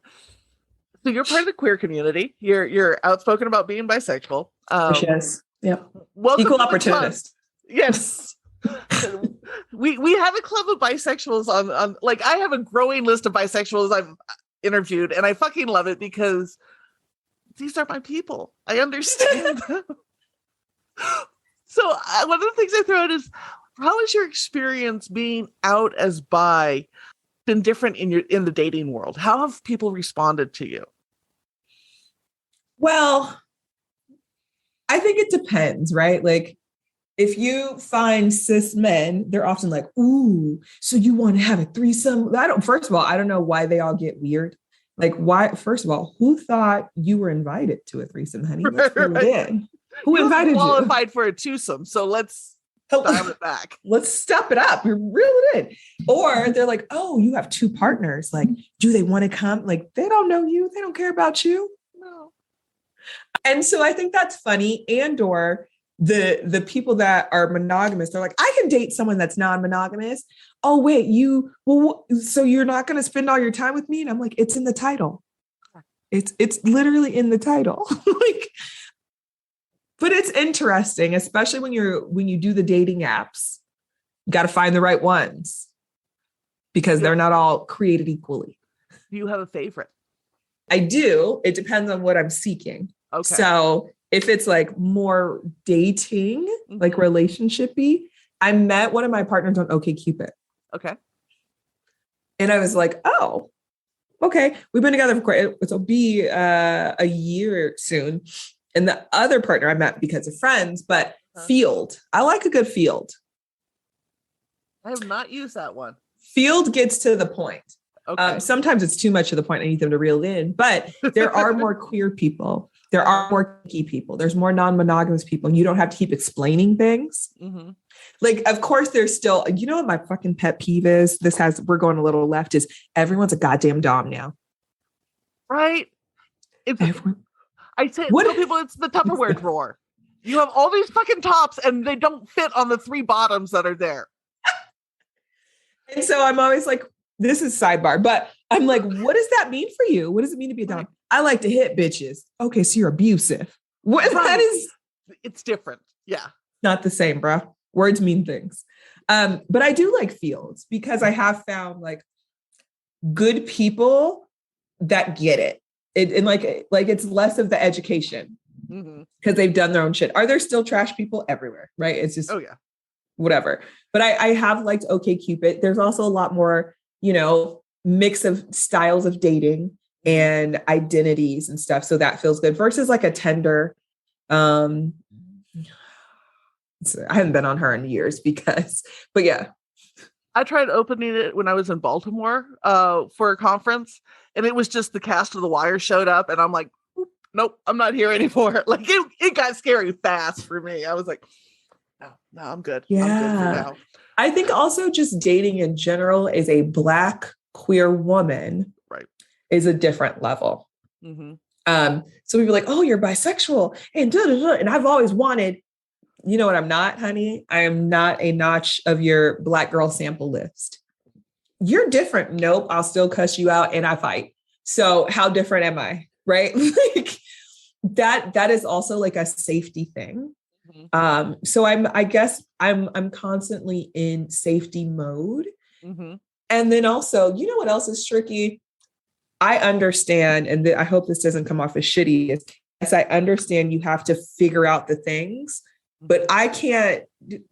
So you're part of the queer community. You're outspoken about being bisexual. Yes. Yeah. Welcome Equal opportunist. Yes. we have a club of bisexuals on like I have a growing list of bisexuals I've interviewed, and I fucking love it because these are my people. I understand them. So one of the things I throw out is, how has your experience being out as bi been different in the dating world? How have people responded to you? Well, I think it depends, right? Like if you find cis men, they're often like, ooh, so you want to have a threesome? First of all, I don't know why they all get weird. Like why, first of all, who thought you were invited to a threesome, honey? Let's reel it in. Who invited you? Qualified for a twosome, so let's dial it back. Let's step it up. You're reeling it in. Or they're like, oh, you have 2 partners. Like, do they want to come? Like, they don't know you. They don't care about you. No. And so I think that's funny. And or the people that are monogamous, they're like, I can date someone that's non-monogamous. Oh, wait, so you're not going to spend all your time with me? And I'm like, it's in the title. It's literally in the title. Like, but it's interesting, especially when you do the dating apps, you got to find the right ones because they're not all created equally. Do you have a favorite? I do. It depends on what I'm seeking. Okay. So if it's like more dating, like relationship-y, I met one of my partners on OkCupid. Okay. And I was like, oh, okay. We've been together for it'll be a year soon. And the other partner I met because of friends, but Field. I like a good Field. I have not used that one. Field gets to the point. Okay. Sometimes it's too much to the point. I need them to reel in, but there are more queer people. There are more kinky people. There's more non-monogamous people. And you don't have to keep explaining things. Mm-hmm. Like, of course, there's still, what my fucking pet peeve is? We're going a little left, is everyone's a goddamn dom now. Right? I say to people, it's the Tupperware drawer. You have all these fucking tops and they don't fit on the 3 bottoms that are there. And so I'm always like, this is sidebar, but I'm like, what does that mean for you? What does it mean to be a dom? I like to hit bitches. Okay, so you're abusive. What? Right. That is... It's different. Yeah. Not the same, bro. Words mean things. But I do like Fields because I have found like good people that get it. And like it's less of the education because they've done their own shit. Are there still trash people everywhere? Right. It's just, whatever. But I have liked OkCupid. There's also a lot more, mix of styles of dating and identities and stuff. So that feels good versus like a Tinder. I haven't been on her in years but yeah. I tried opening it when I was in Baltimore for a conference, and it was just the cast of The Wire showed up, and I'm like, nope, I'm not here anymore. Like it got scary fast for me. I was like, no, I'm good. Yeah. I'm good for now. I think also just dating in general as a Black queer woman, right, is a different level. Mm-hmm. So we were like, oh, you're bisexual and and I've always wanted. You know what I'm not, honey? I am not a notch of your Black girl sample list. You're different. Nope. I'll still cuss you out and I fight. So how different am I? Right? Like that is also like a safety thing. Mm-hmm. So I guess I'm constantly in safety mode. Mm-hmm. And then also, you know what else is tricky? I understand, and I hope this doesn't come off as shitty, is I understand you have to figure out the things, but I can't, I'm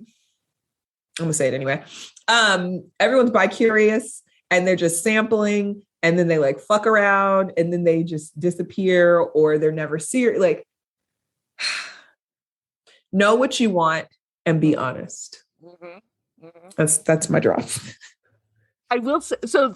gonna say it anyway. Everyone's bi-curious and they're just sampling and then they like fuck around and then they just disappear or they're never serious. Like, know what you want and be honest. Mm-hmm. Mm-hmm. That's my drop. I will say, so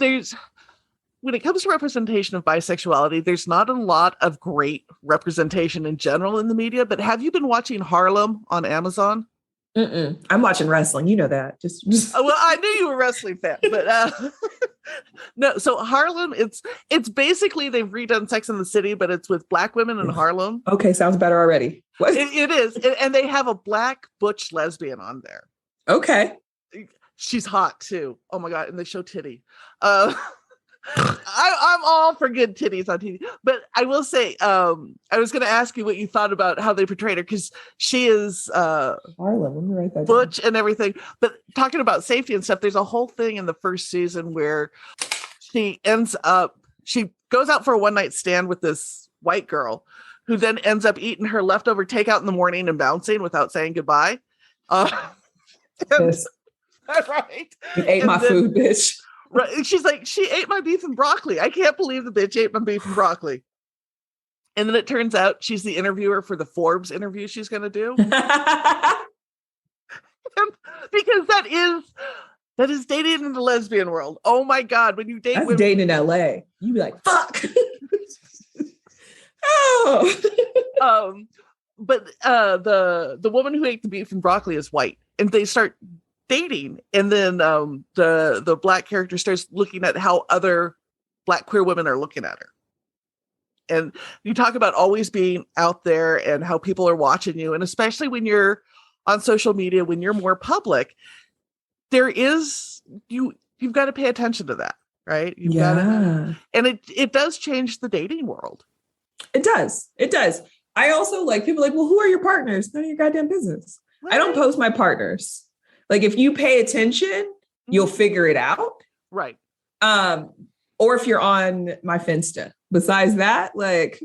when it comes to representation of bisexuality, there's not a lot of great representation in general in the media, but have you been watching Harlem on Amazon? Mm-mm. I'm watching wrestling. You know that. Just... Well, I knew you were a wrestling fan, but no. So Harlem, it's basically they've redone Sex and the City, but it's with Black women in Harlem. Okay, sounds better already. What? It is, and they have a Black butch lesbian on there. Okay, she's hot too. Oh my god, and they show titty. I'm all for good titties on TV, but I will say, I was going to ask you what you thought about how they portrayed her because she is Harlem. Let me write that butch down. and everything. But talking about safety and stuff, there's a whole thing in the first season where she goes out for a one night stand with this white girl, who then ends up eating her leftover takeout in the morning and bouncing without saying goodbye. Yes. Right. You ate my food, bitch. Right. She's like, she ate my beef and broccoli. I can't believe the bitch ate my beef and broccoli. And then it turns out she's the interviewer for the Forbes interview she's going to do. Because that is dating in the lesbian world. Oh my God. When you date That's women, dating in LA. You be like, fuck. Oh. But the woman who ate the beef and broccoli is white. And they start dating, and then the Black character starts looking at how other Black queer women are looking at her. And you talk about always being out there and how people are watching you, and especially when you're on social media, when you're more public, you've got to pay attention to that, right? And it does change the dating world. It does. I also like people like, well, who are your partners? None of your goddamn business. Right. I don't post my partners. Like, if you pay attention, you'll figure it out. Right. Or if you're on my Finsta. Besides that, like,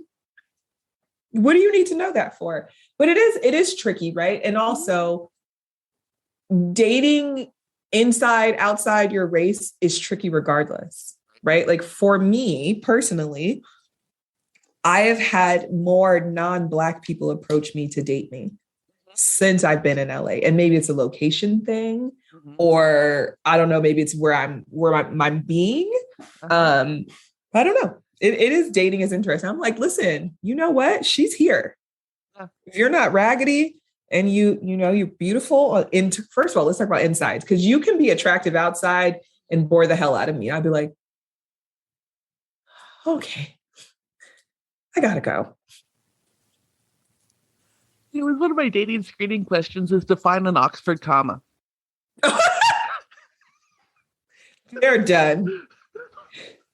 what do you need to know that for? But it is tricky, right? And also dating inside, outside your race is tricky regardless, right? Like, for me personally, I have had more non-Black people approach me to date me since I've been in LA. And maybe it's a location thing, or I don't know, maybe it's where I'm being. I don't know. It is, dating is interesting. I'm like, listen, you know what? She's here. Yeah. If you're not raggedy and you know, you're beautiful. First of all, let's talk about insides, because you can be attractive outside and bore the hell out of me. I'd be like, okay, I gotta go. It was one of my dating screening questions is define an Oxford comma. They're done.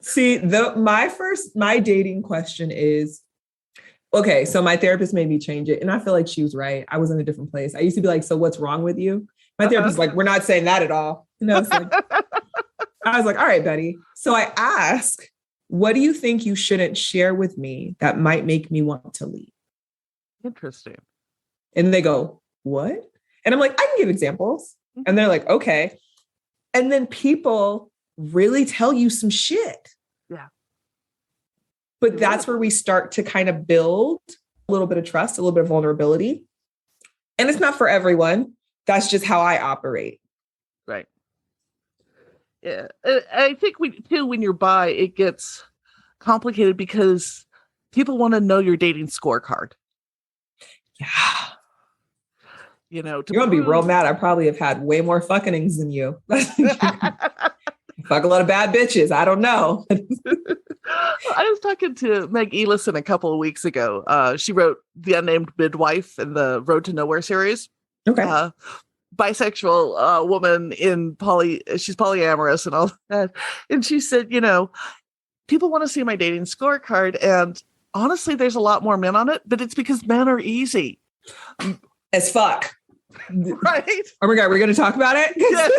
See, my dating question is, okay, so my therapist made me change it, and I feel like she was right. I was in a different place. I used to be like, so what's wrong with you? My therapist was like, we're not saying that at all. And I was like, all right, Betty. So I ask, what do you think you shouldn't share with me that might make me want to leave? Interesting. And they go, what? And I'm like, I can give examples. And they're like, okay. And then people really tell you some shit. Yeah. But that's where we start to kind of build a little bit of trust, a little bit of vulnerability. And it's not for everyone. That's just how I operate. Right. Yeah. I think when you're bi, it gets complicated because people want to know your dating scorecard. Yeah. You know, you're going to be real mad. I probably have had way more fuckings than you. Fuck a lot of bad bitches. I don't know. I was talking to Meg Elison a couple of weeks ago. She wrote The Unnamed Midwife in the Road to Nowhere series. Okay. Bisexual woman she's polyamorous and all that. And she said, you know, people want to see my dating scorecard. And honestly, there's a lot more men on it, but it's because men are easy. As fuck. Right. Oh my God, we're going to talk about it? Yes.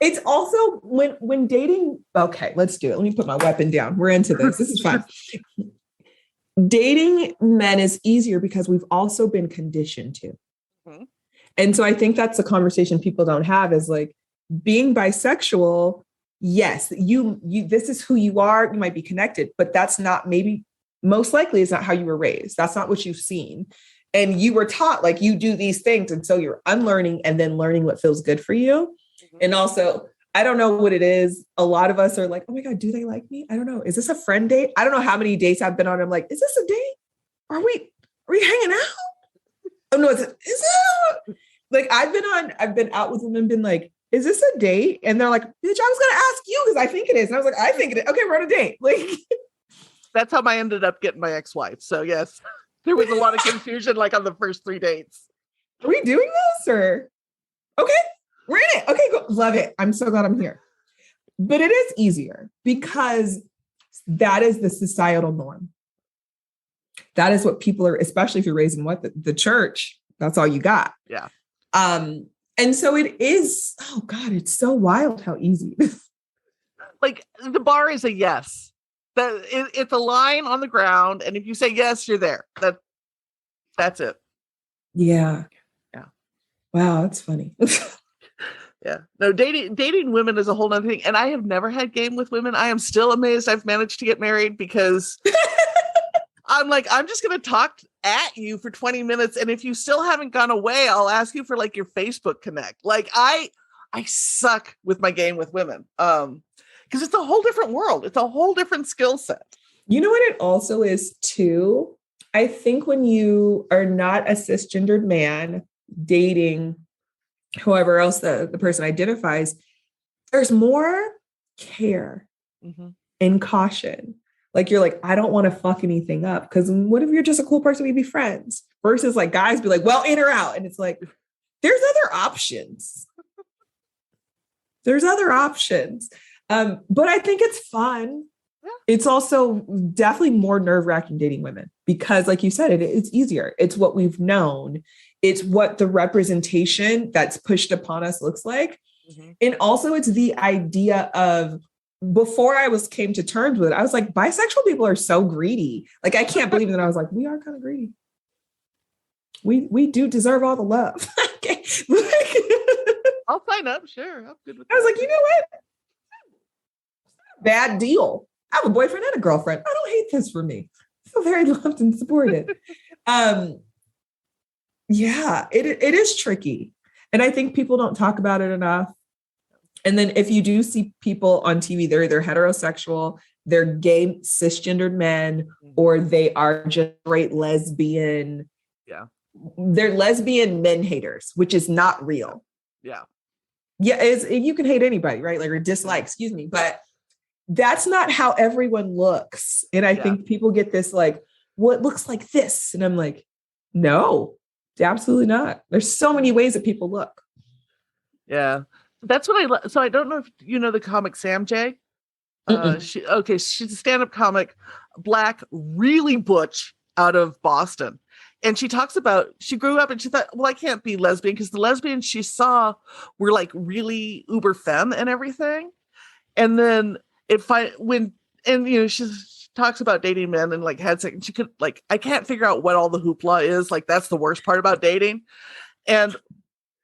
It's also when dating. Okay, let's do it. Let me put my weapon down. We're into this. This is fun. dating men is easier because we've also been conditioned to. Mhm. And so I think that's the conversation people don't have is like being bisexual. Yes, you this is who you are. You might be connected, but that's not maybe most likely is not how you were raised. That's not what you've seen. And you were taught like you do these things. And so you're unlearning and then learning what feels good for you. Mhm. And also, I don't know what it is. A lot of us are like, oh my God, do they like me? I don't know. Is this a friend date? I don't know how many dates I've been on. I'm like, is this a date? Are we hanging out? Oh no, is it like I've been out with women, been like, is this a date? And they're like, bitch, I was gonna ask you because I think it is. And I was like, I think it is. Okay, we're on a date. Like That's how I ended up getting my ex-wife. So yes, there was a lot of confusion like on the first 3 dates. are we doing this or okay, we're in it. Okay, go. Love it. I'm so glad I'm here. But it is easier because that is the societal norm. That is what people are, especially if you're raised in the church, that's all you got. Yeah. And so it is, oh God, it's so wild how easy it is. Like the bar is a yes. It's a line on the ground. And if you say yes, you're there. That's it. Yeah. Yeah. Wow, that's funny. Yeah. No, dating women is a whole nother thing. And I have never had game with women. I am still amazed I've managed to get married because I'm like, I'm just going to talk at you for 20 minutes. And if you still haven't gone away, I'll ask you for like your Facebook connect. Like I suck with my game with women. Because it's a whole different world. It's a whole different skill set. You know what it also is too? I think when you are not a cisgendered man dating whoever else the person identifies, there's more care and caution. Like you're like, I don't want to fuck anything up. Because what if you're just a cool person? We'd be friends. Versus like guys be like, well, in or out. And it's like, there's other options. There's other options. But I think it's fun. Yeah. It's also definitely more nerve-wracking dating women because like you said, it's easier. It's what we've known. It's what the representation that's pushed upon us looks like. Mm-hmm. And also it's the idea of before I came to terms with it, I was like, bisexual people are so greedy. Like, I can't believe it. And I was like, we are kind of greedy. We do deserve all the love. I'll sign up. Sure. I'm good with that. I was like, you know what? Bad deal. I have a boyfriend and a girlfriend. I don't hate this for me. I feel very loved and supported. Yeah, it is tricky. And I think people don't talk about it enough. And then if you do see people on TV, they're either heterosexual, they're gay, cisgendered men, or they are just straight lesbian. Yeah. They're lesbian men haters, which is not real. Yeah. Yeah, you can hate anybody, right? Like, or dislike, excuse me. But that's not how everyone looks. And I think people get this like, well, it looks like this. And I'm like, no, absolutely not. There's so many ways that people look. Yeah. That's what so I don't know if you know the comic Sam J. She's a stand-up comic, Black, really butch out of Boston. And she talks about, she grew up and she thought, well, I can't be lesbian because the lesbians she saw were like really uber femme and everything. And then she talks about dating men and like had sex, and she could like, I can't figure out what all the hoopla is. Like, that's the worst part about dating. And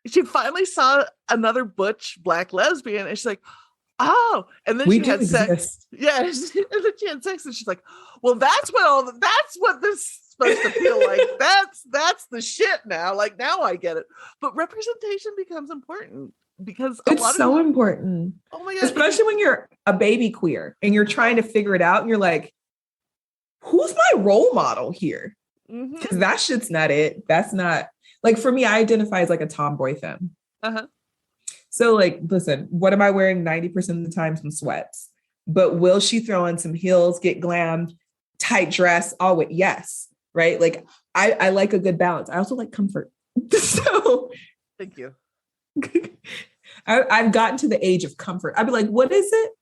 she finally saw another butch Black lesbian and she's like, oh, and then she had sex. Yeah. And then she had sex and she's like, well, that's what this is supposed to feel like. That's the shit now. Like, now I get it. But representation becomes important because it's so important. Oh my God. Especially when you're a baby queer and you're trying to figure it out and you're like, who's my role model here? Because that shit's not it. That's not. Like for me, I identify as like a tomboy femme. Uh-huh. So like, listen, what am I wearing 90% of the time? Some sweats. But will she throw on some heels, get glammed, tight dress? Always, yes. Right? Like I like a good balance. I also like comfort. So thank you. I've gotten to the age of comfort. I'd be like, what is it?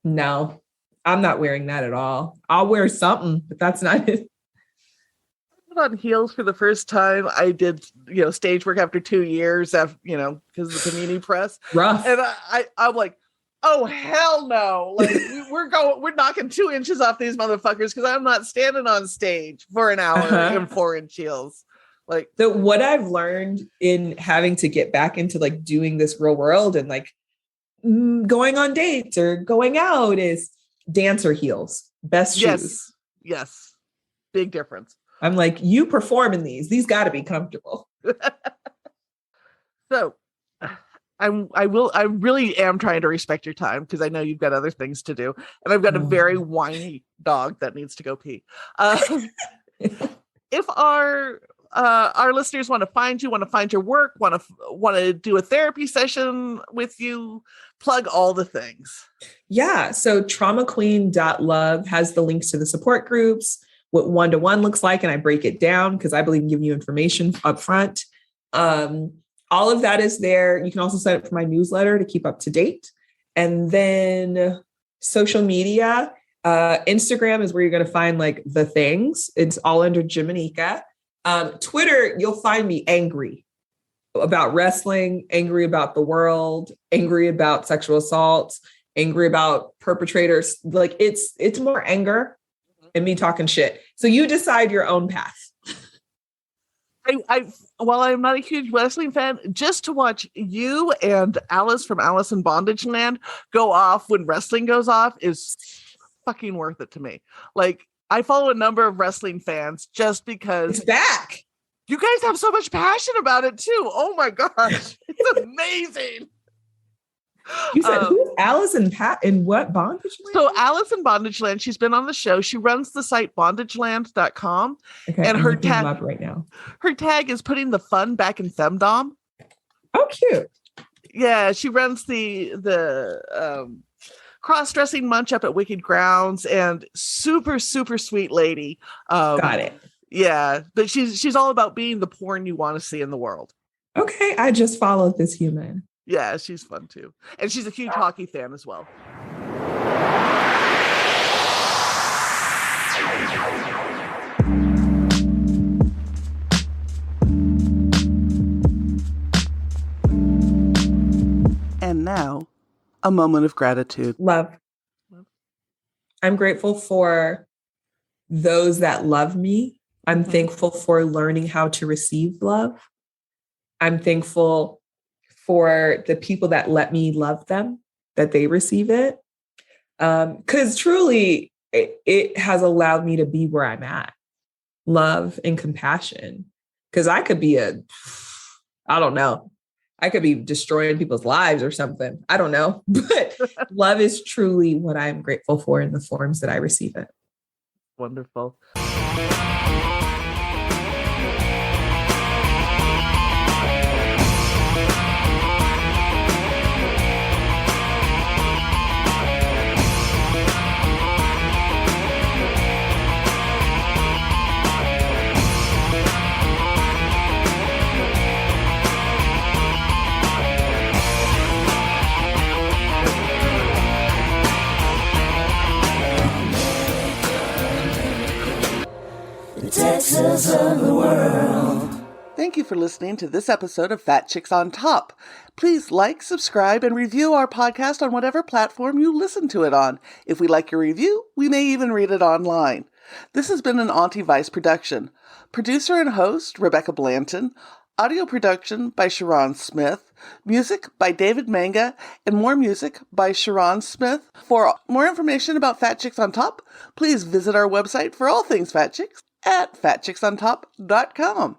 No, I'm not wearing that at all. I'll wear something, but that's not it. On heels for the first time. I did, stage work after 2 years, after, because of the community press. Rough. And I'm like, Oh, hell no. Like, we're knocking 2 inches off these motherfuckers because I'm not standing on stage for an hour in 4-inch heels. Like, so what I've learned in having to get back into like doing this real world and like going on dates or going out is dancer heels, best shoes. Yes. Big difference. I'm like, you perform in these got to be comfortable. So I really am trying to respect your time because I know you've got other things to do. And I've got a very whiny dog that needs to go pee. If our listeners want to find you, want to find your work, want to do a therapy session with you, plug all the things. Yeah. So traumaqueen.love has the links to the support groups, what one-to-one looks like. And I break it down because I believe in giving you information up front. All of that is there. You can also sign up for my newsletter to keep up to date. And then social media, Instagram is where you're going to find like the things. It's all under Jimanekia. Twitter, you'll find me angry about wrestling, angry about the world, angry about sexual assaults, angry about perpetrators. Like it's more anger and me talking shit. So you decide your own path. While I'm not a huge wrestling fan, just to watch you and Alice from Alice in Bondage Land go off when wrestling goes off is fucking worth it to me. Like, I follow a number of wrestling fans just because it's back. You guys have so much passion about it too. Oh my gosh. It's amazing. You said who's Alice in what Bondage Land? So Alice in Bondage Land, she's been on the show. She runs the site bondageland.com. Okay, and her tag up right now. Her tag is putting the fun back in femdom. Oh, cute. Yeah, she runs the cross-dressing munch up at Wicked Grounds, and super, super sweet lady. Got it. Yeah, but she's all about being the porn you want to see in the world. Okay, I just followed this human. Yeah, she's fun too. And she's a huge hockey fan as well. And now, a moment of gratitude. Love. I'm grateful for those that love me. I'm thankful for learning how to receive love. I'm thankful for the people that let me love them, that they receive it. Because truly, it has allowed me to be where I'm at. Love and compassion. Because I could be I don't know. I could be destroying people's lives or something. I don't know. But love is truly what I'm grateful for in the forms that I receive it. Wonderful. Texas of the world. Thank you for listening to this episode of Fat Chicks on Top. Please like, subscribe, and review our podcast on whatever platform you listen to it on. If we like your review, we may even read it online. This has been an Auntie Vice production. Producer and host, Rebecca Blanton. Audio production by Sharon Smith. Music by David Manga. And more music by Sharon Smith. For more information about Fat Chicks on Top, please visit our website for all things Fat Chicks at fatchicksontop.com.